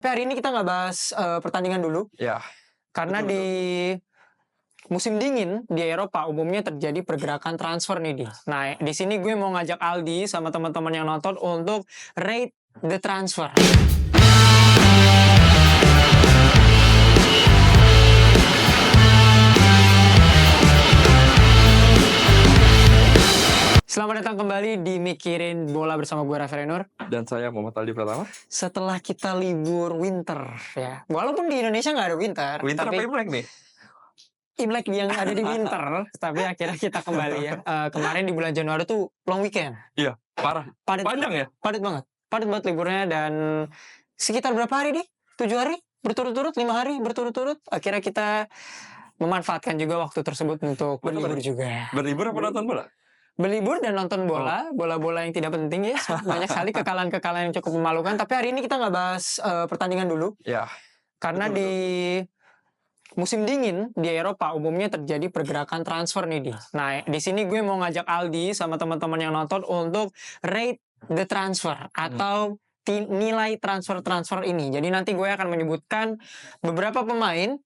Tapi hari ini kita nggak bahas pertandingan dulu, Ya, karena betul, di musim dingin di Eropa umumnya terjadi pergerakan transfer nih, Di. Nah, di sini gue mau ngajak Aldi sama teman-teman yang nonton untuk rate the transfer. Selamat datang kembali di Mikirin Bola bersama gue Raffi Renur. dan saya Muhammad Aldi Pratama. Setelah kita libur winter ya, walaupun di Indonesia nggak ada winter, Winter tapi apa Imlek nih? Imlek yang ada di winter, tapi akhirnya kita kembali ya. Kemarin di bulan Januari tuh long weekend. Iya, parah. Padat, Panjang ya? padat banget. Padat banget liburnya dan sekitar berapa hari nih? 7 hari berturut-turut, 5 hari berturut-turut. Akhirnya kita memanfaatkan juga waktu tersebut untuk berlibur juga. Berlibur apa nonton bola? Berlibur dan nonton bola, bola-bola yang tidak penting ya. Banyak sekali kekalahan-kekalahan yang cukup memalukan. Tapi hari ini kita nggak bahas pertandingan dulu. Ya, Karena betul, di musim dingin di Eropa umumnya terjadi pergerakan transfer nih, Di. Nah, di sini gue mau ngajak Aldi sama teman-teman yang nonton untuk rate the transfer atau nilai transfer ini. Jadi nanti gue akan menyebutkan beberapa pemain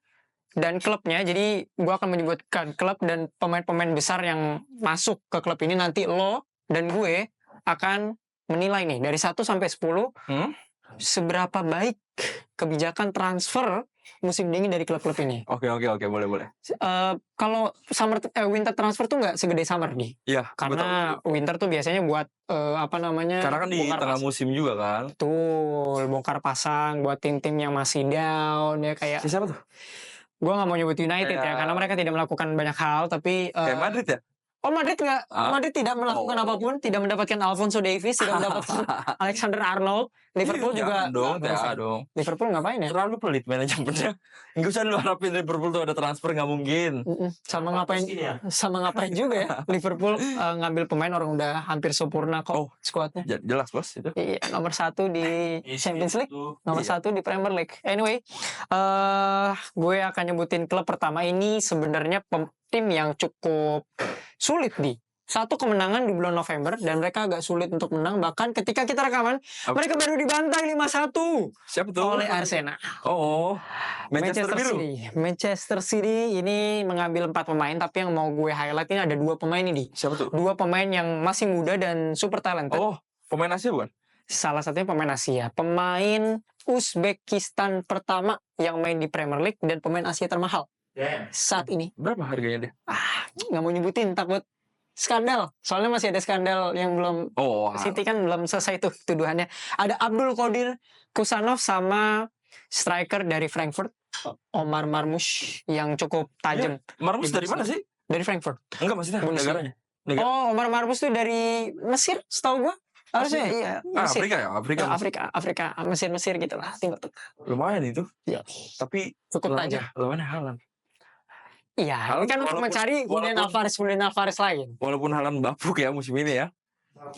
dan klubnya. Jadi gue akan menyebutkan klub dan pemain-pemain besar yang masuk ke klub ini. Nanti lo dan gue akan menilai nih dari 1 sampai 10 seberapa baik kebijakan transfer musim dingin dari klub-klub ini. Oke, boleh. Kalau winter transfer tuh nggak segede summer nih. Iya, Karena winter tuh biasanya buat karena kan di bongkar tengah pasang. musim juga kan. Betul, bongkar pasang buat tim-tim yang masih down ya, kayak Siapa tuh? gue nggak mau nyebut United ya, karena mereka tidak melakukan banyak hal, tapi Kayak Madrid ya? Madrid nggak, Ah? Madrid tidak melakukan apapun, tidak mendapatkan Alphonso Davies, tidak mendapatkan Alexander Arnold. Liverpool juga Ya dong. Liverpool ngapain ya? Terlalu pelit manajemennya. Nggak usah lu harapin Liverpool tuh ada transfer, nggak mungkin. Sama ngapain juga ya Liverpool ngambil pemain orang udah hampir sempurna kok skuadnya. Jelas bos itu. Iya, nomor 1 di Champions League, nomor 1 di Premier League. Anyway, gue akan nyebutin klub pertama ini. Sebenarnya tim yang cukup sulit di satu kemenangan di bulan November, dan mereka agak sulit untuk menang. Bahkan ketika kita rekaman, mereka baru dibantai 5-1 Siapa tuh? oleh Arsenal. Manchester Biru. Manchester City ini mengambil 4 pemain, tapi yang mau gue highlight ini ada 2 pemain ini. Siapa tuh? 2 pemain yang masih muda dan super talented. Pemain Asia bukan? Salah satunya pemain Asia, pemain Uzbekistan pertama yang main di Premier League dan pemain Asia termahal saat ini. Berapa harganya dia? Nggak mau nyebutin, takut skandal. Soalnya masih ada skandal yang belum. City kan belum selesai tuh tuduhannya. Ada Abdul Qadir Kusanov sama striker dari Frankfurt, Omar Marmoush, yang cukup tajam. Marmoush dari mana sih? Dari Frankfurt. Enggak, maksudnya negaranya. Omar Marmoush tuh dari Mesir, setahu gua. Harusnya iya. Mesir. Afrika, Mesir gitu lah, Timur Tengah. Lumayan itu. Iya. Tapi cukup tajam. Lawannya Haaland. Iya, ini kan untuk mencari Julian Alvarez lain. Walaupun Haaland bapuk ya musim ini ya.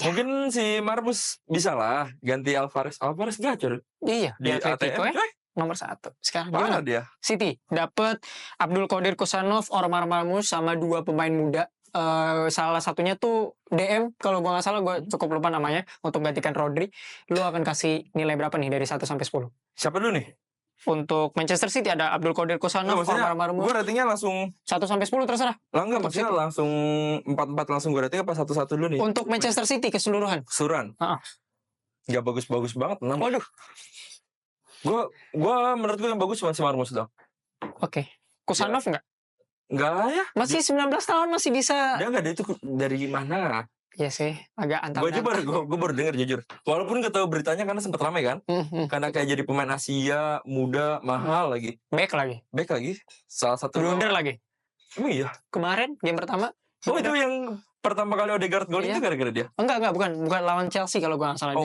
Mungkin si Marmoush bisa lah ganti Alvarez. Alvarez gacor. Iya, di Atletico ATM. Nomor 1. Sekarang Mana gimana dia? City dapat Abdul Qadir Kusanov, Omar Marmoush sama 2 pemain muda. Salah satunya tuh DM, kalau gue nggak salah, gue cukup lupa namanya, untuk gantikan Rodri. Lu akan kasih nilai berapa nih dari 1 sampai 10? Siapa dulu nih? Untuk Manchester City ada Abdul Qadir Kusanov, Omar Marmoush. Gue ratingnya langsung 1 sampai 10 terserah. Enggak, maksudnya langsung 4-4 langsung gue rating apa 1-1 dulu nih? Untuk Manchester City keseluruhan. Nggak bagus-bagus banget. Waduh. Gue menurut gue yang bagus cuma si Marmoush dong. Oke. Kusanov Enggak ya. Masih 19 tahun, masih bisa. Dia enggak, itu dari mana? Iya sih, agak antar. Gue baru denger jujur. Walaupun gak tahu beritanya karena sempat ramai kan. Karena kayak jadi pemain Asia, muda, mahal lagi. Back lagi. Salah satu blunder lagi. Iya. Kemarin game pertama. Itu yang pertama kali Odegaard gol itu gara-gara dia? Enggak, bukan lawan Chelsea kalau gue nggak salah.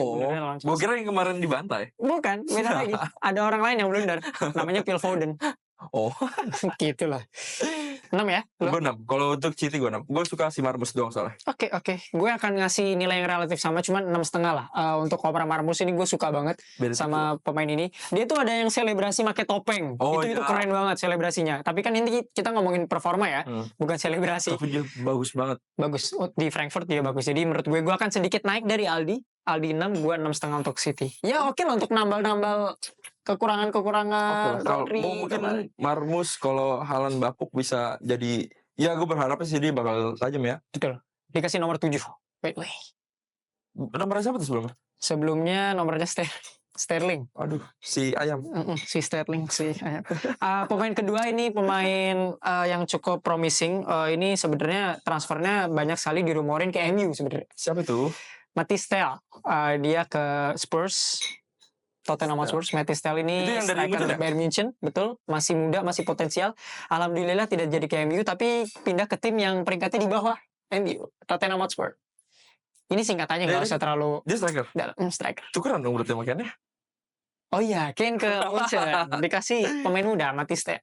Gue kira yang kemarin dibantai. Bukan, beda lagi. Ada orang lain yang blunder. Namanya Phil Foden. Gitulah. 6 ya? Gue 6. Kalau untuk City gue 6. Gue suka si Marmoush doang soalnya. Oke. Gue akan ngasih nilai yang relatif sama, cuman 6,5 lah. Untuk Omar Marmoush ini gue suka banget sama pemain ini. Dia tuh ada yang selebrasi pakai topeng. Itu keren banget selebrasinya. Tapi kan ini kita ngomongin performa ya, bukan selebrasi. Tapi dia bagus banget. Bagus. Di Frankfurt dia bagus. Jadi menurut gue akan sedikit naik dari Aldi. Aldi 6, gue 6,5 untuk City. Ya oke lah untuk nambal-nambal kekurangan-kekurangan Kalau Rodri. mungkin Marmus kalau Haaland bapuk bisa jadi, ya gue berharapnya sih dia bakal tajam ya. Betul. Dikasih nomor 7. Wait. Nomornya siapa tuh sebelumnya? Sebelumnya nomornya Sterling. Aduh, si ayam. Si Sterling sih. Pemain kedua ini pemain yang cukup promising. Ini sebenarnya transfernya banyak sekali dirumorin ke MU sebenarnya. Siapa itu? Matthijs Tel. Dia ke Spurs. Tottenham Hotspur. Matthijs Tel ini Itu yang dari striker Munchen ya? Bayern Munchen, betul. Masih muda, masih potensial. Alhamdulillah tidak jadi ke MU, tapi pindah ke tim yang peringkatnya di bawah MU, Tottenham Hotspur. Ini singkatannya nggak usah terlalu Dia striker. striker. Tukeran dong berarti makanya. Oh iya, Kane ke Munchen dikasih pemain muda Matthijs Tel.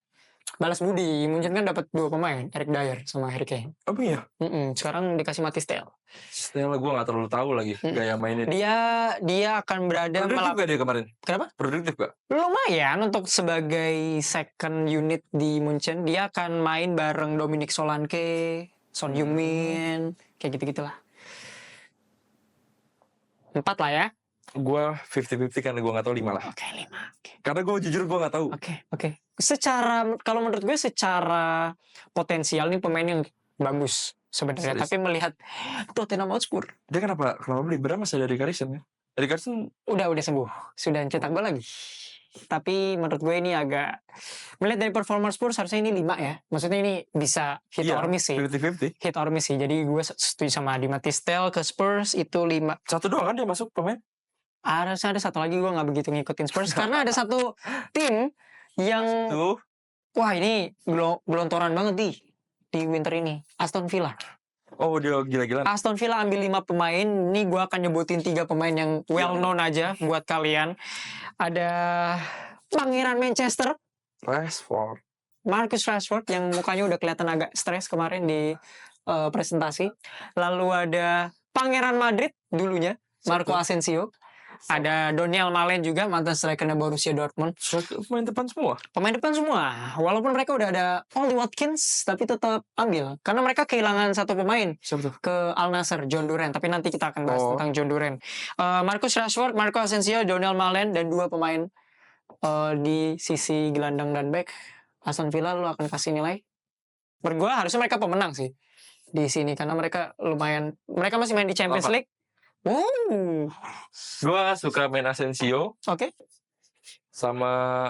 Balas budi, Munchen kan dapat 2 pemain, Eric Dyer sama Harry Kane. Apa ya? Sekarang dikasih Matthijs Tel. Stella gue gak terlalu tahu lagi gaya mainnya. Dia akan berada produktif gak dia kemarin? Kenapa? Produktif gak? Lumayan untuk sebagai second unit di Munchen. Dia akan main bareng Dominic Solanke, Son Heung-min, kayak gitu-gitulah. 4 lah ya. Gue 50-50 karena gue gak tahu 5 lah. Oke, 5. Okay. Karena gue jujur gue gak tahu. Oke. Kalau menurut gue secara potensial nih pemain yang bagus sebenarnya. Tapi melihat Tottenham Hotspur. Dia kenapa beli? Berapa masih dari Harrison ya? Dari Harrison udah sembuh. Sudah cetak gol lagi. Tapi menurut gue ini agak, melihat dari performa Spurs harusnya ini 5 ya. Maksudnya ini bisa hit or miss sih. 50-50. Hit or miss sih. Jadi gue setuju sama Adi. Matthijs Tel ke Spurs itu 5. Satu doang kan dia masuk pemain? Ada satu lagi gue gak begitu ngikutin Spurs. Karena ada satu tim yang wah ini gelontoran banget di winter ini. Aston Villa. Oh dia gila-gilaan. Aston Villa ambil 5 pemain. Ini gue akan nyebutin 3 pemain yang well known aja buat kalian. Ada Pangeran Manchester, Rashford. Marcus Rashford yang mukanya udah kelihatan agak stres kemarin di presentasi. Lalu ada Pangeran Madrid dulunya, Marco Asensio. Ada Daniel Malen juga, mantan strikernya Borussia Dortmund. Pemain depan semua? Pemain depan semua. Walaupun mereka udah ada Ollie Watkins, tapi tetap ambil. Karena mereka kehilangan satu pemain. Siapa tuh? Ke Al Nassr, John Duran. Tapi nanti kita akan bahas tentang John Duran. Marcus Rashford, Marco Asensio, Daniel Malen, dan 2 pemain di sisi gelandang dan back. Aston Villa lu akan kasih nilai? Menurut gue harusnya mereka pemenang sih di sini. Karena mereka lumayan, mereka masih main di Champions League. Gue suka main Asensio. Oke. Sama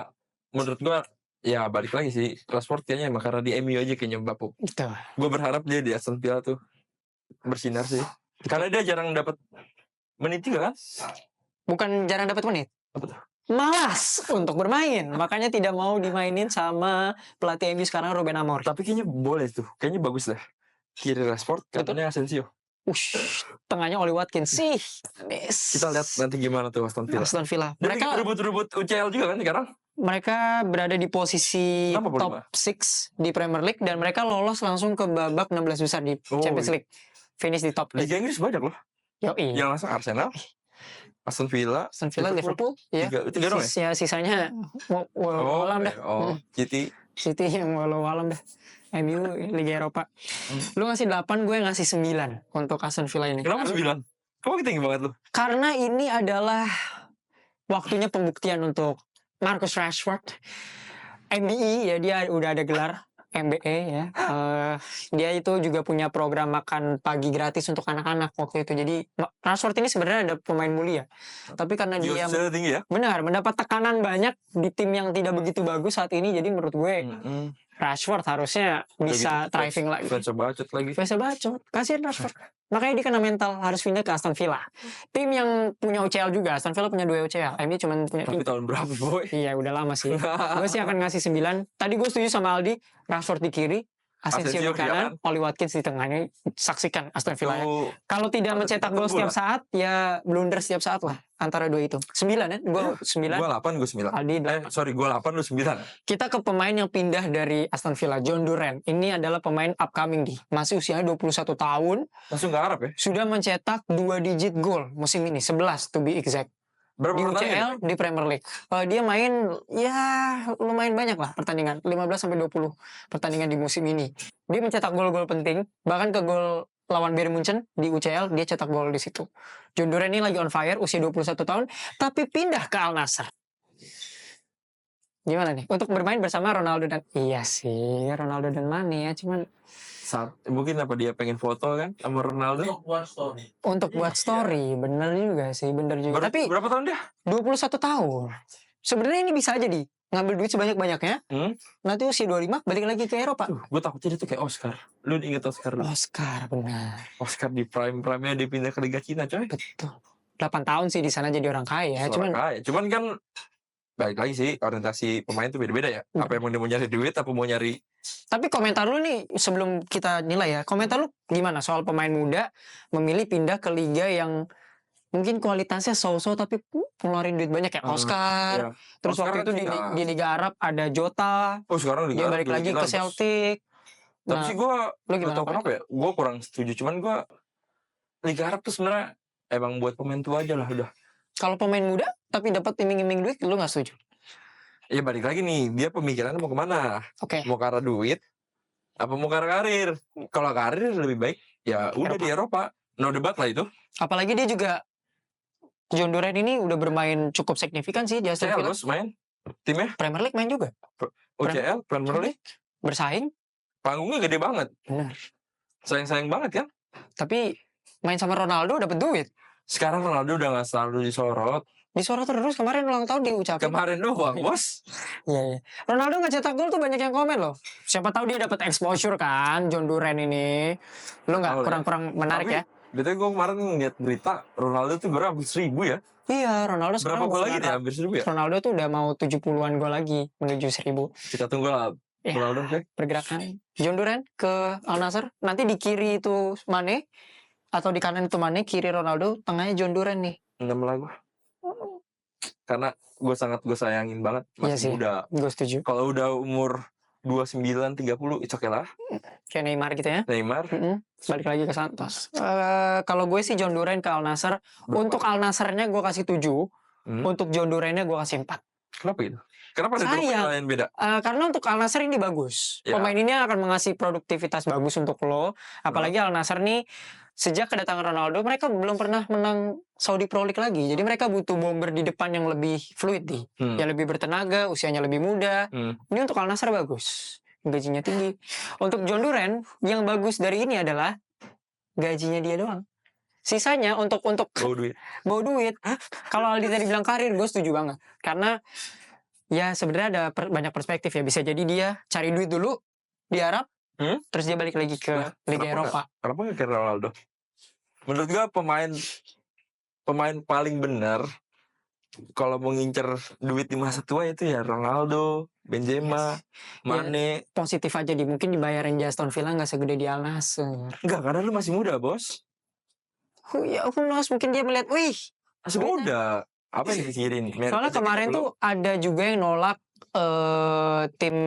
menurut gue ya balik lagi sih Rashford kayaknya emang karena di MU aja kayaknya bapuk. Gue berharap dia di Aston Villa tuh bersinar sih. Karena dia jarang dapat menit juga kan? Bukan jarang dapat menit. Apa tuh? Malas untuk bermain. Makanya tidak mau dimainin sama pelatih MU sekarang Ruben Amorim. Tapi kayaknya boleh tuh. Kayaknya bagus lah. Kiri Rashford, katanya Asensio. Tengahnya Ollie Watkins sih. Kita lihat nanti gimana tuh Aston Villa. Mereka rebut UCL juga kan sekarang? Mereka berada di posisi top 6 di Premier League dan mereka lolos langsung ke babak 16 besar di Champions League. Finish di top. Liga Inggris banyak loh. Yang langsung Arsenal, Aston Villa, Liverpool, ya. 3 dong ya. Sisanya walau dah. City yang walau dah. MU Liga Eropa. Lu ngasih 8, gue ngasih 9 untuk Aston Villa ini. Kenapa 9? Kamu tinggi banget lu? Karena ini adalah waktunya pembuktian untuk Marcus Rashford. MBE ya, dia udah ada gelar MBE ya. Dia itu juga punya program makan pagi gratis untuk anak-anak waktu itu. Jadi Rashford ini sebenarnya ada pemain mulia. Tapi karena dia tinggi ya? Benar, mendapat tekanan banyak di tim yang tidak begitu bagus saat ini. Jadi menurut gue Rashford harusnya bisa thriving lagi. Fesa bacot. Kasihan Rashford. Makanya dia kena mental, harus pindah ke Aston Villa. Tim yang punya UCL juga. Aston Villa punya 2 UCL. MU cuma punya. Tapi tahun berapa boy? Iya udah lama sih. Gue sih akan ngasih 9. Tadi gue setuju sama Aldi. Rashford di kiri, Asensio di kanan, Ollie Watkins di tengahnya. Saksikan Aston Villa. Kalau tidak mencetak gol setiap saat, ya blunder setiap saat lah. Antara 2 itu. 9 ya? Gue 9. Gue 8, gue 9. Aldi gue 8, lu 9. Kita ke pemain yang pindah dari Aston Villa, John Duran. Ini adalah pemain upcoming masih usianya 21 tahun. Langsung ke Arab ya? Sudah mencetak 2 digit gol musim ini, 11 to be exact. Berapa di UCL di Premier League. Dia main ya lumayan banyak lah pertandingan, 15 sampai 20 pertandingan di musim ini. Dia mencetak gol-gol penting, bahkan ke gol lawan Bayern Munchen di UCL, dia cetak gol di situ. John Duren ini lagi on fire, usia 21 tahun, tapi pindah ke Al Nassr. Gimana nih? Untuk bermain bersama Ronaldo dan... Iya sih, Ronaldo dan Mane ya, cuman... Mungkin apa dia pengen foto kan sama Ronaldo? Untuk buat story, bener juga sih, bener juga. Tapi berapa tahun dia? 21 tahun. Sebenarnya ini bisa aja ngambil duit sebanyak-banyaknya. Nanti usia 25 balik lagi ke Eropa. Gue takutnya dia tuh kayak Oscar. Lu inget Oscar? Oscar, benar. Oscar di prime-nya dia pindah ke Liga Cina, coy. Betul. 8 tahun sih di sana jadi orang kaya. Cuman kan balik lagi sih, orientasi pemain tuh beda-beda ya. Apa emang dia mau nyari duit, apa mau nyari... Tapi komentar lu nih, sebelum kita nilai ya, komentar lu gimana soal pemain muda memilih pindah ke liga yang mungkin kualitasnya so-so tapi ngeluarin duit banyak kayak Oscar. Terus Oscar waktu itu di Liga Arab ada Jota. Sekarang dia balik lagi ke Celtic. Tapi sih gue gak tau kenapa ya, gue kurang setuju. Cuman gue Liga Arab tuh sebenarnya emang buat pemain tua aja lah udah. Kalau pemain muda tapi dapat iming-iming duit, lu nggak setuju? Ya balik lagi nih, dia pemikirannya mau kemana? Mau ke arah duit, apa mau ke arah karir? Kalau karir lebih baik, ya udah di Eropa. No debat lah itu. Apalagi dia juga, John Duren ini udah bermain cukup signifikan sih di Aston Villa. Main timnya? Premier League main juga. UCL, Premier League. Bersaing. Panggungnya gede banget. Benar. Sayang-sayang banget kan? Tapi main sama Ronaldo dapat duit. Sekarang Ronaldo udah gak selalu disorot. Disorot terus, kemarin ulang tahun diucapin. Kemarin doang, bos. Iya. Ronaldo nggak cetak gol tuh banyak yang komen loh. Siapa tahu dia dapat exposure kan, John Duren ini. Lu nggak kurang menarik ya? Betul, gue kemarin ngeliat berita Ronaldo tuh berapa 1.000 ya? Iya, Ronaldo berapa gol lagi nih? Hampir 1.000 ya? Ronaldo tuh udah mau 70-an gol lagi menuju 1.000. Kita tunggu lah. Ronaldo pergerakan John Duren ke Al Nassr. Nanti di kiri itu Mane, atau di kanan itu Mane, kiri Ronaldo, tengahnya John Duren nih. Enam lah gue. Karena gue sayangin banget. Masih muda. Gue setuju. Kalau udah umur 29, 30, it's okay lah. Kayak Neymar gitu ya. Neymar. Balik lagi ke Santos. Kalau gue sih John Duren ke Al Nassr. Untuk Al Nassr-nya gue kasih 7. Untuk John Duren-nya gue kasih 4. Kenapa gitu? Kenapa ada dua yang beda? Karena untuk Al Nassr ini bagus. Pemain ini akan mengasih produktivitas bagus untuk lo. Apalagi Al Nassr nih, sejak kedatangan Ronaldo, mereka belum pernah menang Saudi Pro League lagi. Jadi mereka butuh bomber di depan yang lebih fluid nih. Yang lebih bertenaga, usianya lebih muda. Ini untuk Al Nassr bagus. Gajinya tinggi. Untuk John Duren, yang bagus dari ini adalah gajinya dia doang. Sisanya untuk bau duit. Kalau Aldi tadi bilang karir, gue setuju banget. Karena ya sebenarnya ada banyak perspektif ya. Bisa jadi dia cari duit dulu di Arab, terus dia balik lagi ke Liga Eropa. Kenapa nggak kayak Ronaldo? Menurut gue pemain paling benar kalau mau ngincer duit di masa tua itu ya Ronaldo, Benzema, Mane. Positif aja mungkin dibayarin di Aston Villa nggak segede di Al Nassr. Enggak, karena lu masih muda, bos. Ya mungkin dia melihat, wih, masih muda. Apa yang dipikirin? Soalnya kemarin tuh ada juga yang nolak tim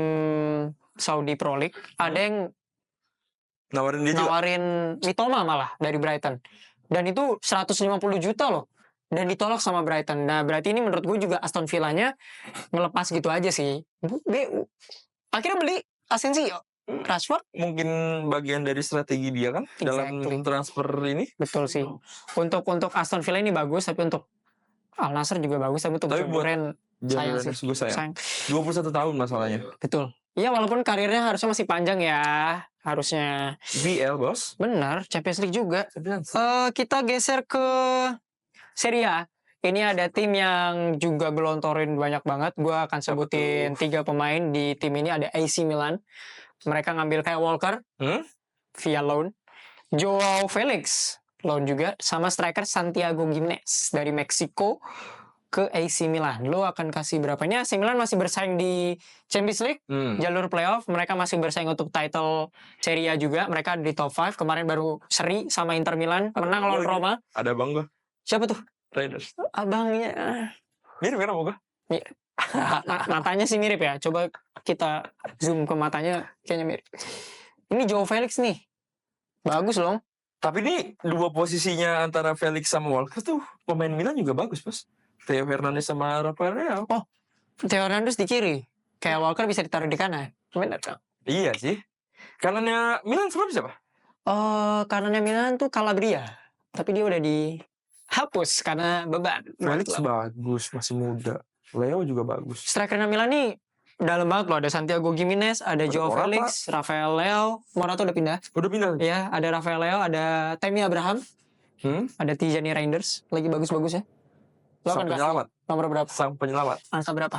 Saudi Pro League. Ada yang nawarin Mitoma malah dari Brighton. Dan itu 150 juta loh. Dan ditolak sama Brighton. Nah berarti ini menurut gue juga Aston Villa-nya ngelepas gitu aja sih. Akhirnya beli Asensio. Rashford mungkin bagian dari strategi dia kan dalam transfer ini. Betul sih. Untuk Aston Villa ini bagus, tapi untuk Al Nassr juga bagus, tapi untuk John Duren sayang sih. Gue sayang. 21 tahun masalahnya. Betul. Iya, walaupun karirnya harusnya masih panjang ya, harusnya. BL, bos. Benar, Champions League juga. Kita geser ke Serie A. Ini ada tim yang juga gelontorin banyak banget. Gue akan sebutin 3 pemain di tim ini. Ada AC Milan. Mereka ngambil Kyle Walker via loan. Joao Felix loan juga. Sama striker Santiago Gimenez dari Meksiko ke AC Milan. Lo akan kasih berapanya? AC Milan masih bersaing di Champions League, jalur playoff. Mereka masih bersaing untuk title Serie A juga. Mereka di top 5. Kemarin baru seri sama Inter Milan. Menang lawan Roma. Ada bang gue. Siapa tuh? Raiders. Abangnya. Mirip kan sama gue? Mirip. Matanya sih mirip ya. Coba kita zoom ke matanya, kayaknya mirip. Ini Joao Felix nih. Bagus loh. Tapi ini dua posisinya antara Felix sama Walker tuh pemain Milan juga bagus, bos. Theo Hernandez sama Rafael Leao. Oh, Theo Hernandez di kiri. Kayak Walker bisa ditaruh di kanan. Benar kan? Iya sih. Kanannya Milan sebenarnya siapa? Kanannya Milan tuh Calabria, tapi dia udah dihapus karena beban. Felix bagus, masih muda. Leo juga bagus. Strikernya Milan nih dalam banget loh. Ada Santiago Gimenez, ada Joao Morata. Felix, Rafael Leo, Morata udah pindah. Udah pindah. Ya, ada Rafael Leo, ada Tammy Abraham, ada Tijani Reinders, lagi bagus-bagus ya. Lo Sang kan penyelamat. nomor berapa? Sang penyelamat. Angka berapa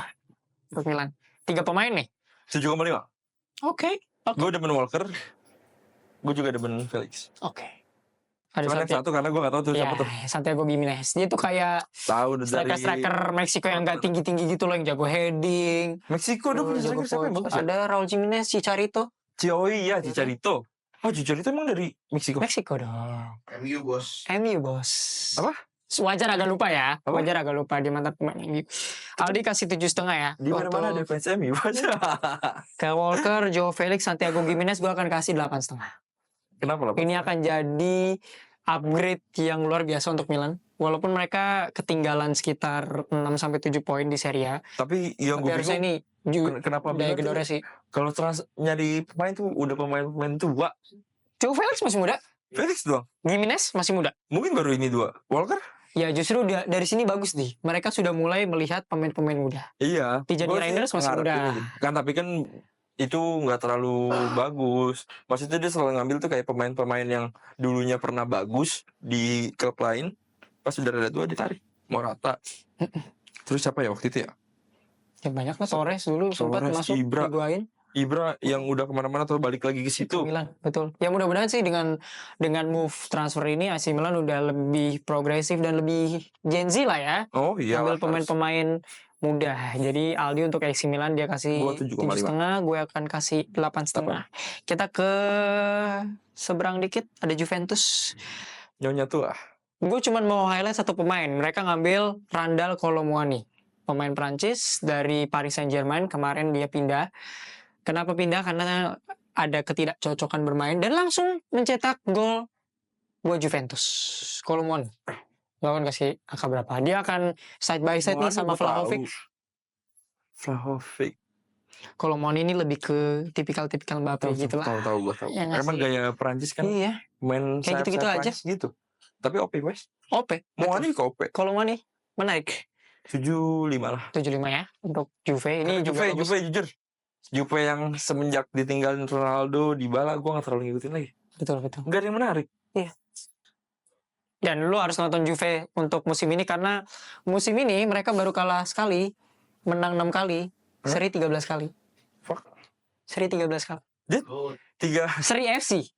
untuk Milan? 3 pemain nih. 7,5. Oke. Gue demen Walker. Gue juga demen Felix. Oke. Ada Cuman yang satu karena gue gak tahu tuh ya, siapa tuh. Santiago Gimenez. Dia tuh kayak Tahu dari striker Meksiko yang gak tinggi-tinggi gitu loh, yang jago heading. Meksiko udah punya striker siapa yang bagus ya? Ada Raul Jimenez, Chicharito. iya, Chicharito. Oh, Chicharito emang dari Meksiko? Meksiko dong. MU bos. MU bos. Apa? Wajar agak lupa ya. Apa? Wajar agak lupa dia mantan pemain MU. Aldi kasih 7,5 ya. Di mana-mana ada fans MU. Ke Walker, Joao Felix, Santiago Gimenez gue akan kasih 8,5. Kenapa lah? Ini akan jadi upgrade yang luar biasa untuk Milan. Walaupun mereka ketinggalan sekitar 6-7 poin di Serie A. Tapi yang Tapi gue harusnya bingung, ini kenapa daya Milan tuh gedornya sih. kalau nyari pemain tuh udah pemain tua. Joao Felix masih muda. Felix doang. Gimenez masih muda. Mungkin baru ini 2. Walker? Ya justru dari sini bagus nih. Mereka sudah mulai melihat pemain-pemain muda. Iya. Tijani Gua sih Reinders masih ngarep muda. ini. Kan tapi kan itu nggak terlalu bagus. Maksudnya dia selalu ngambil tuh kayak pemain-pemain yang dulunya pernah bagus di klub lain. Pas sudah ada 2 ditarik. Morata. Terus siapa ya waktu itu ya? Ya banyak lah, Torres dulu sempat Torres, masuk Ibra. Higuain. Ibra yang udah kemana-mana tuh balik lagi ke situ. Milan, betul. Ya mudah-mudahan sih dengan move transfer ini AC Milan udah lebih progresif dan lebih Gen Z lah ya. Oh iya. Ambil pemain-pemain muda. Jadi Aldi untuk AC Milan dia kasih Gua 7,5. 7,5, gue akan kasih 8,5. Kita ke seberang dikit ada Juventus. Nyonya tuh ah. Gue cuma mau highlight satu pemain. Mereka ngambil Randal Kolomuani, pemain Prancis dari Paris Saint-Germain. Kemarin dia pindah. Kenapa pindah? Karena ada ketidakcocokan bermain dan langsung mencetak gol buat Juventus. Kolomuani. Gue akan kasih angka berapa? Dia akan side by side nih sama Vlahovic. Vlahovic. Kolomuani ini lebih ke tipikal Mbappe gitu lah. Tahu gue tahu. Ya nggak Emang sih? gaya Perancis kan Iya, main kayak gitu-gitu aja. gitu. Tapi OP guys. OP. Mau ani ke OP. Kolomuani menarik. 75 lah. 75 ya untuk Juve. Ini juga bagus. Juve jujur. Juve yang semenjak ditinggalin Ronaldo, Dybala, gue gak terlalu ngikutin lagi. Betul. Gak ada yang menarik. Iya. Dan lu harus nonton Juve untuk musim ini karena musim ini mereka baru kalah sekali, menang 6 kali, seri 13 kali. Fuck. Seri 13 kali. Dia 3. Seri FC.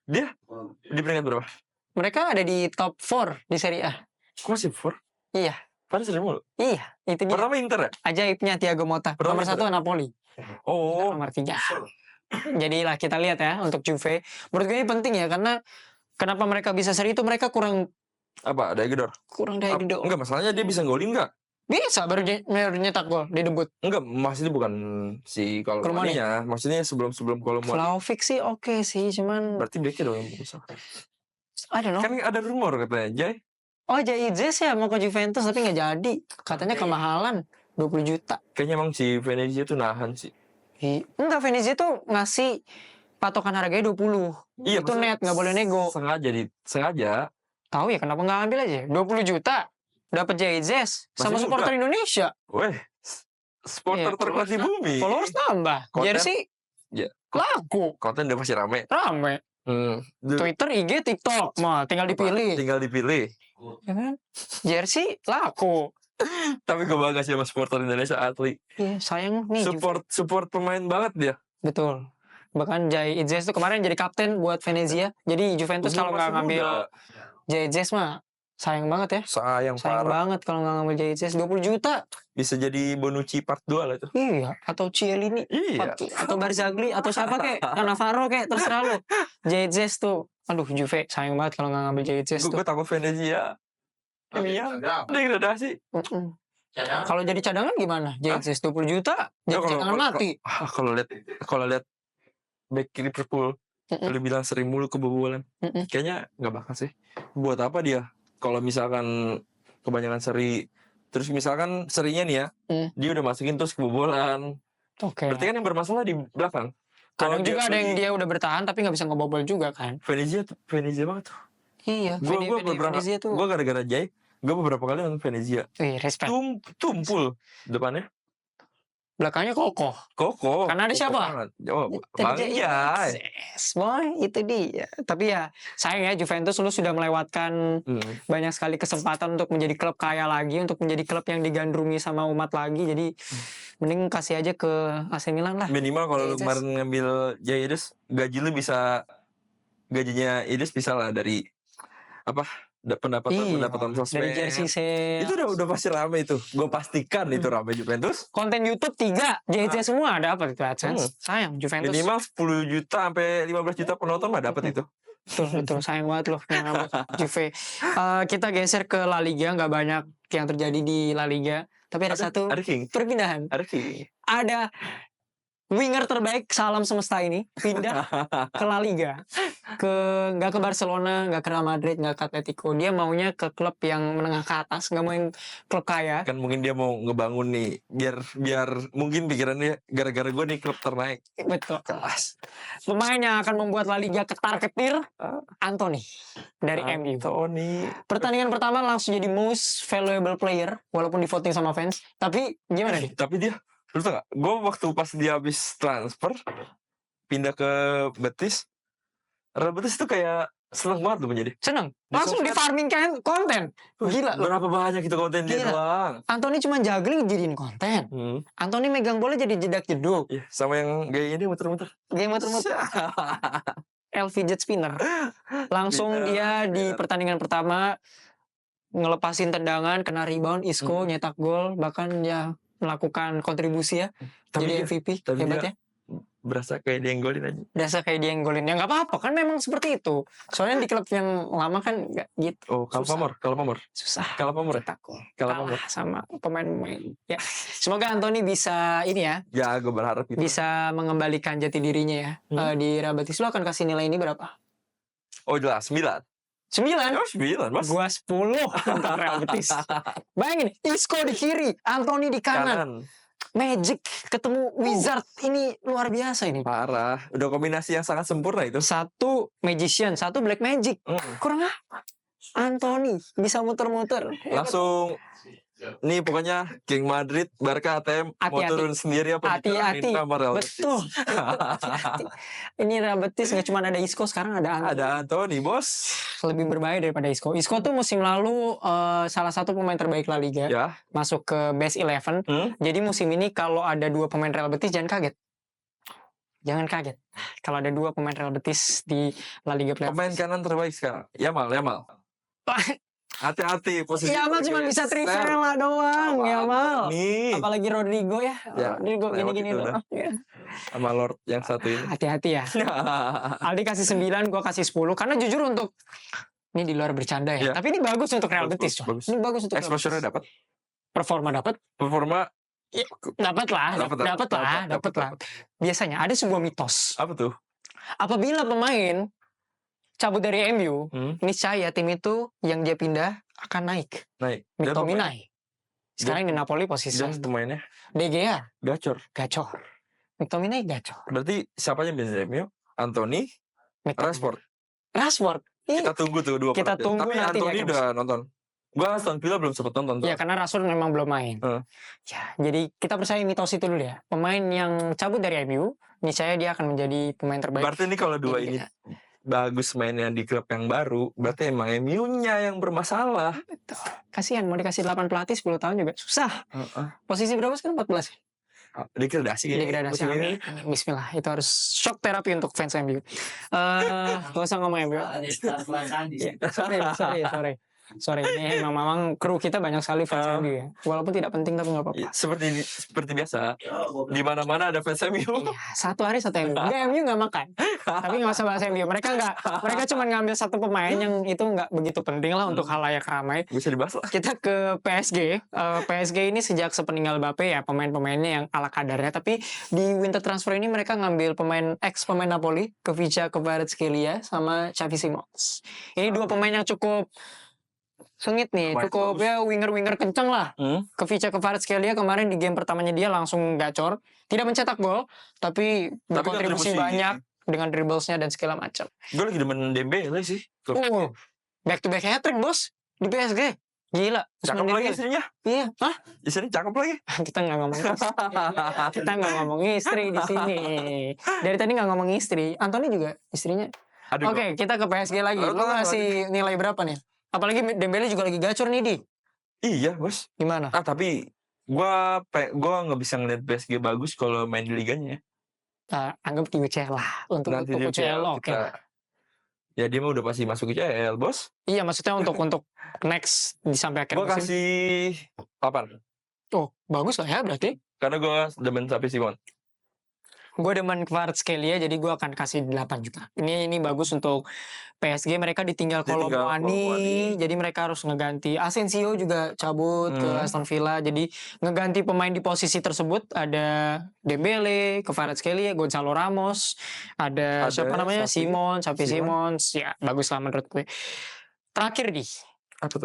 Dia di peringkat berapa? Mereka ada di top 4 di Serie A. Kok masih 4? Iya. Padahal seri mulu. Iya, itu dia. Pertama Inter ya? Ajaibnya Thiago Motta. Pertama Nomor 1 Napoli. Oh. Nomor 3. Jadilah kita lihat ya untuk Juve. Menurut gue ini penting ya karena kenapa mereka bisa seri itu mereka kurang Apa? Daya gedor? daya gedor. Enggak, masalahnya dia bisa golin enggak? Bisa baru nyetak gol di debut. Enggak, maksudnya bukan si Kolomaninya. Maksudnya sebelum Kolomani. Vlahovic sih oke sih, cuman Berarti backnya dong yang besar. I don't know. Kan ada rumor katanya, Jay. Oh, Jaizes ya mau ke Juventus tapi nggak jadi. Katanya kemahalan 20 juta. Kayaknya emang si Venezia tuh nahan sih. Enggak, Venezia tuh ngasih patokan harganya 20. Iya, Itu net, nggak boleh nego. Sengaja. Tahu ya kenapa nggak ambil aja? 20 juta dapat Jaizes sama Masih supporter Indonesia. Weh, supporter Iya, terkuat di bumi. Followers tambah. Konten- Jersey Ya. laku. Konten udah pasti rame. Twitter, IG, TikTok, mah tinggal dipilih. Tinggal dipilih. Ya kan? Jersey laku. Tapi gue bangga sih sama supporter Indonesia asli. Iya, sayang nih. Support pemain banget dia. Betul. Bahkan Jaizes tuh kemarin jadi kapten buat Venezia. Jadi Juventus kalau nggak ngambil Jaizes mah sayang banget ya. Sayang Sayang parah. banget kalau nggak ngambil Jaizes. 20 juta. Bisa jadi Bonucci part 2 lah itu. Iya. Atau Chiellini. Iya. Atau Barzagli. Atau siapa kek. Cannavaro kek. Terserah lu. Jaizes tuh. Aduh Juve sayang banget kalau nggak ngambil Jaizes tuh. Gue takut Venezia. Iya. Degradasi. Kalau jadi cadangan gimana? Jaizes 20 juta. Jadi cadangan mati. Kalau lihat back Liverpool, lu bilang sering mulu kebobolan. Kayaknya nggak bakal sih. Buat apa dia? Kalau misalkan kebanyakan seri, terus misalkan serinya nih ya, dia udah masukin terus kebobolan. Oke. Berarti kan yang bermasalah di belakang. Kadang juga ada yang dia udah bertahan tapi nggak bisa ngebobol juga kan. Venezia banget tuh. Iya, Venezia tuh. Gue gara-gara Jai, gue beberapa kali nonton Venezia. Wih, respect. Tumpul depannya. Belakangnya kokoh. Karena ada siapa? Bang Jai. Yes, boy, itu dia. Tapi ya sayang ya, Juventus lu sudah melewatkan banyak sekali kesempatan untuk menjadi klub kaya lagi, untuk menjadi klub yang digandrungi sama umat lagi. Jadi mending kasih aja ke AC Milan lah. Minimal kalau lu kemarin ngambil Jai Ides, gajinya Ides bisa lah dari pendapatan sosmed. Dari jersey sales. Itu udah pasti rame itu. Gue pastikan itu rame Juventus. Konten YouTube 3 jersey semua dapat itu AdSense. Sayang Juventus. Minimal 10 juta sampai 15 juta penonton mah dapat itu. Betul, sayang banget loh yang rambut Juve. Kita geser ke La Liga, nggak banyak yang terjadi di La Liga. Tapi ada satu perpindahan. Ada winger terbaik salam semesta ini pindah ke La Liga, nggak ke Barcelona, nggak ke Real Madrid, nggak ke Atletico. Dia maunya ke klub yang menengah ke atas, nggak mau yang klub kaya. Kan mungkin dia mau ngebangun nih, biar mungkin pikirannya gara-gara gue nih klub terbaik. Betul. Pemain yang akan membuat La Liga ketar-ketir, Anthony dari MU. Pertandingan pertama langsung jadi most valuable player, walaupun di voting sama fans. Tapi gimana nih? Tapi dia, lu tau gak? Gue waktu pas dia habis transfer pindah ke Betis, Real Betis itu kayak seneng banget tuh menjadi. Seneng. Langsung di farming kan konten. Gila. Berapa banyak itu konten dia doang. Anthony cuma juggling jadiin konten. Anthony megang bola jadi jedak-jeduk. Iya, sama yang gaya ini muter-muter. L fidget spinner. Langsung dia di pertandingan pertama ngelepasin tendangan, kena rebound, Isco nyetak gol, bahkan ya melakukan kontribusi ya. Jadi MVP hebatnya. Berasa kayak dia yang golin aja. Ya nggak apa-apa kan, memang seperti itu. Soalnya di klub yang lama kan nggak gitu. Oh, kalau Pamor. Susah. Kalau Pamor sama pemain-pemain. Ya, semoga Anthony bisa ini ya. Ya, gue berharap gitu. Bisa mengembalikan jati dirinya ya. Di Real Betis. Lo akan kasih nilai ini berapa? Oh jelas 9. 9 Mas. Gua 10 untuk Real Betis. Bayangin, Isco di kiri, Anthony di kanan. Magic ketemu Wizard, ini luar biasa ini. Parah, udah kombinasi yang sangat sempurna itu. Satu magician, satu black magic. Kurang apa? Anthony bisa muter-muter. Langsung nih pokoknya King Madrid, Barca, ATM mau turun sendiri apa hati-hati. Betul. Ini Real Betis nggak cuma ada Isco, sekarang ada Anthony, bos. Lebih berbahaya daripada Isco. Isco tuh musim lalu salah satu pemain terbaik La Liga, masuk ke best 11. Jadi musim ini kalau ada 2 pemain Real Betis jangan kaget. Kalau ada 2 pemain Real Betis di La Liga Playoff. Pemain kanan terbaik sekarang, Yamal. Hati-hati posisi. Yamal cuma bisa Trivela doang, Yamal. Nih. Apalagi Rodrigo ya. Rodrigo gini-gini doang. Sama Lord yang satu ini. Hati-hati ya. Aldi kasih 9, gue kasih 10. Karena jujur untuk ini di luar bercanda ya. Tapi ini bagus untuk Real Betis. Ini bagus untuk exposure-nya dapat. Performa dapat. Dapat lah. Biasanya ada sebuah mitos. Apa tuh? Apabila pemain cabut dari MU, niscaya tim itu yang dia pindah akan naik. McTominay. Sekarang di Napoli posisi pemainnya De Gea gacor. McTominay gacor. Berarti siapa yang pindah dari MU? Anthony, Rashford. Kita tunggu tuh 2 Kita tunggu tapi nanti. Anthony udah nonton. Gua Aston Villa belum sempat nonton. Ya karena Rashford memang belum main. Ya, jadi kita percaya mitos itu dulu ya. Pemain yang cabut dari MU, niscaya dia akan menjadi pemain terbaik. Berarti ini kalau 2 ini bagus mainnya di klub yang baru, berarti emang MU-nya yang bermasalah. Betul. Kasihan mau dikasih 8 pelatih 10 tahun juga susah. Posisi berapa sekarang? 14. Degradasi. Bismillah, itu harus shock terapi untuk fans MU. Gak usah ngomong MU. Sorry, ini memang kru kita banyak sekali fans MU ya. Walaupun tidak penting tapi nggak apa-apa. Seperti biasa, di mana-mana ada fans MU. Iya, satu hari satu MU. MU nggak makan. Tapi nggak usah bahas MU. Mereka cuma ngambil satu pemain yang itu nggak begitu penting lah untuk halayak ramai. Bisa dibahas lah. Kita ke PSG. PSG ini sejak sepeninggal Mbappe ya pemain-pemainnya yang ala kadarnya. Tapi di winter transfer ini mereka ngambil pemain Napoli, Kvaratskhelia sama Xavi Simons. Ini 2 pemain yang cukup Sengit nih, Lumayan cukup bagus. ya winger-winger kenceng lah. Ke Kvaratskhelia kemarin di game pertamanya dia langsung gacor. Tidak mencetak gol, tapi berkontribusi kontribusi. banyak dengan dribblesnya dan segala macam. Gue lagi demen Dembele sih. Back to back hat-trick bos di PSG. Gila. Cakep lagi istrinya. Iya. Hah? Istrinya cakep lagi. Kita nggak ngomong kita nggak ngomong istri di sini. Dari tadi nggak ngomong istri. Anthony juga istrinya. Oke, kita ke PSG lagi. Lo ngasih nilai berapa nih? Apalagi Dembele juga lagi gacor nih, Di. Iya, bos. Gimana? Tapi gua nggak bisa ngeliat PSG bagus kalau main di liganya. Anggap di UCL lah. Untuk UCL oke lah. Ya dia mah udah pasti masuk UCL, bos. Iya, maksudnya untuk next di sampai akhir Gua musim. kasih 8. Oh, bagus lah ya berarti. Karena gua demen Xavi Simon. Gue demen Kvaratskhelia, jadi gue akan kasih 8 juga. Ini bagus untuk PSG, mereka ditinggal Kolo Muani, jadi mereka harus ngeganti. Asensio juga cabut ke Aston Villa, jadi ngeganti pemain di posisi tersebut. Ada Dembele, Kvaratskhelia, Gonzalo Ramos, ada siapa namanya? Xavi Simons. Ya, bagus lah menurut gue. Terakhir nih,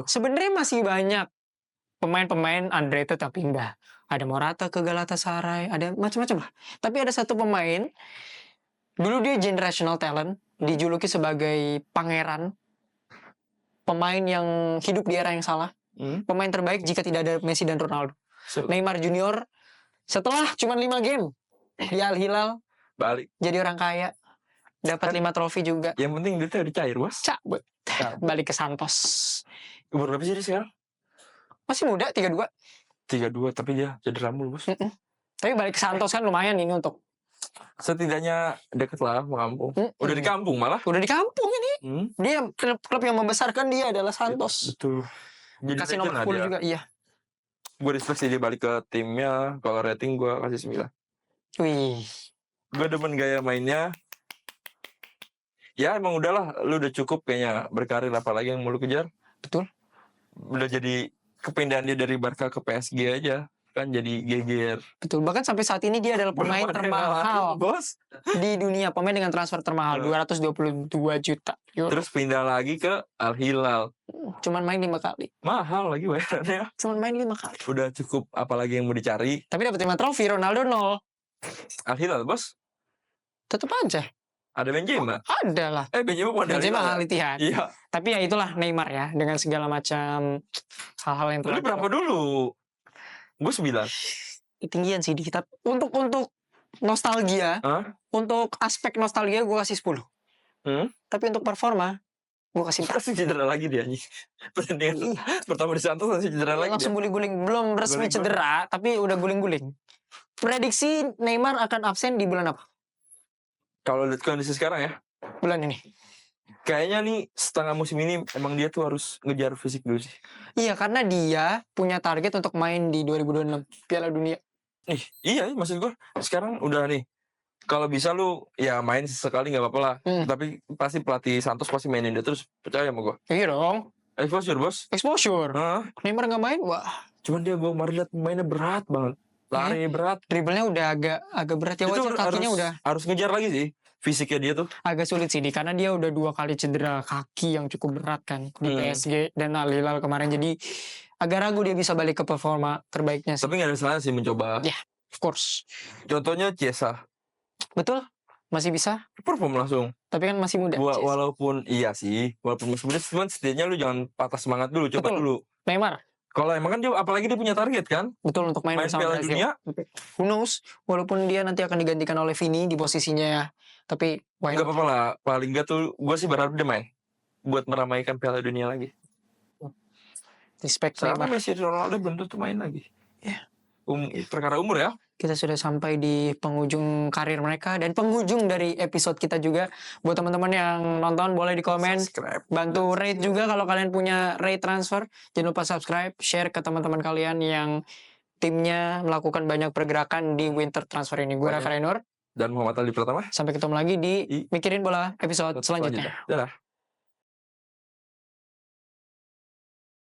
sebenarnya masih banyak pemain-pemain underrated tapi pindah. Ada Morata ke Galatasaray, ada macam-macam lah. Tapi ada satu pemain, dulu dia generational talent, dijuluki sebagai pangeran, pemain yang hidup di era yang salah, pemain terbaik jika tidak ada Messi dan Ronaldo. Neymar Junior, setelah cuma 5 game di Al Hilal, balik jadi orang kaya, dapat 5 trofi juga. Yang penting dia udah cair, bos. Cabut, balik ke Santos. Umur berapa sih dia sekarang? Masih muda, 32. 32, tapi dia cedera mulu, bos. Tapi balik ke Santos kan lumayan ini untuk setidaknya deket lah sama kampung. Udah di kampung malah. Udah di kampung ini. Dia klub yang membesarkan dia adalah Santos. Betul. Jadi kasih nomor 10 juga, iya. Gue respect sih dia balik ke timnya. Kalau rating gue kasih 9. Wih. Gue demen gaya mainnya. Ya emang udahlah, lu udah cukup kayaknya berkarir, apalagi yang mau lu kejar. Betul. Udah jadi kepindahan dia dari Barca ke PSG aja kan jadi geger. Betul, bahkan sampai saat ini dia adalah pemain termahal bos di dunia, pemain dengan transfer termahal 222 juta euro. Terus pindah lagi ke Al Hilal, cuman main 5 kali, mahal lagi bayarannya. Cuman main 5 kali, udah cukup, apalagi yang mau dicari. Tapi dapat 5 trofi, Ronaldo 0. Al Hilal bos, tetap aja ada Benzema. Ada lah. Benzema Al Ittihad. Iya. Tapi ya itulah Neymar ya, dengan segala macam hal-hal yang terjadi. Lu berapa dulu? Gue 9. Ketinggian sih di kita. Untuk nostalgia, untuk aspek nostalgia gue kasih 10. Tapi untuk performa gue kasih 4. Langsung cedera lagi dia nih. Pertandingan pertama di Santos langsung cedera lagi. Langsung guling-guling, belum resmi cedera, tapi udah guling-guling. Prediksi Neymar akan absen di bulan apa? Kalau lihat kondisi sekarang ya, bulan ini. Kayaknya nih setengah musim ini emang dia tuh harus ngejar fisik dulu sih. Iya, karena dia punya target untuk main di 2026 Piala Dunia. Iya, maksud gue sekarang udah nih. Kalau bisa lu ya main sesekali nggak apa-apa lah. Tapi pasti pelatih Santos pasti mainin dia terus, percaya sama gue. Iya dong. Exposure bos. Exposure. Neymar nggak main, wah. Cuman dia gue kemarin lihat mainnya berat banget. Lari berat, dribblenya udah agak berat ya, wajah kakinya udah harus ngejar lagi sih. Fisiknya dia tuh agak sulit sih, karena dia udah 2 kali cedera kaki yang cukup berat kan di PSG dan Al Hilal kemarin, jadi agak ragu dia bisa balik ke performa terbaiknya sih. Tapi nggak ada salahnya sih mencoba. Ya, of course. Contohnya Chiesa. Betul, masih bisa perform langsung. Tapi kan masih muda. Walaupun iya sih, walaupun masih muda, cuman setidaknya lu jangan patah semangat dulu, coba dulu. Neymar. Kalau emang kan dia, apalagi dia punya target kan? Betul, untuk main bersama Piala Dunia. Who knows? Walaupun dia nanti akan digantikan oleh Vini di posisinya ya. Tapi nggak apa-apa lah. Paling nggak tuh gue sih berharap dia main buat meramaikan Piala Dunia lagi. Respect sama Messi, Ronaldo belum tentu main lagi. Ya. Perkara umur ya. Kita sudah sampai di penghujung karir mereka dan penghujung dari episode kita juga. Buat teman-teman yang nonton boleh di komen, bantu rate juga kalau kalian punya rate transfer. Jangan lupa subscribe, share ke teman-teman kalian yang timnya melakukan banyak pergerakan di winter transfer ini. Gue Rafa Renur dan Muhammad Ali Pratama. Sampai ketemu lagi di Mikirin Bola episode selanjutnya. Dadah.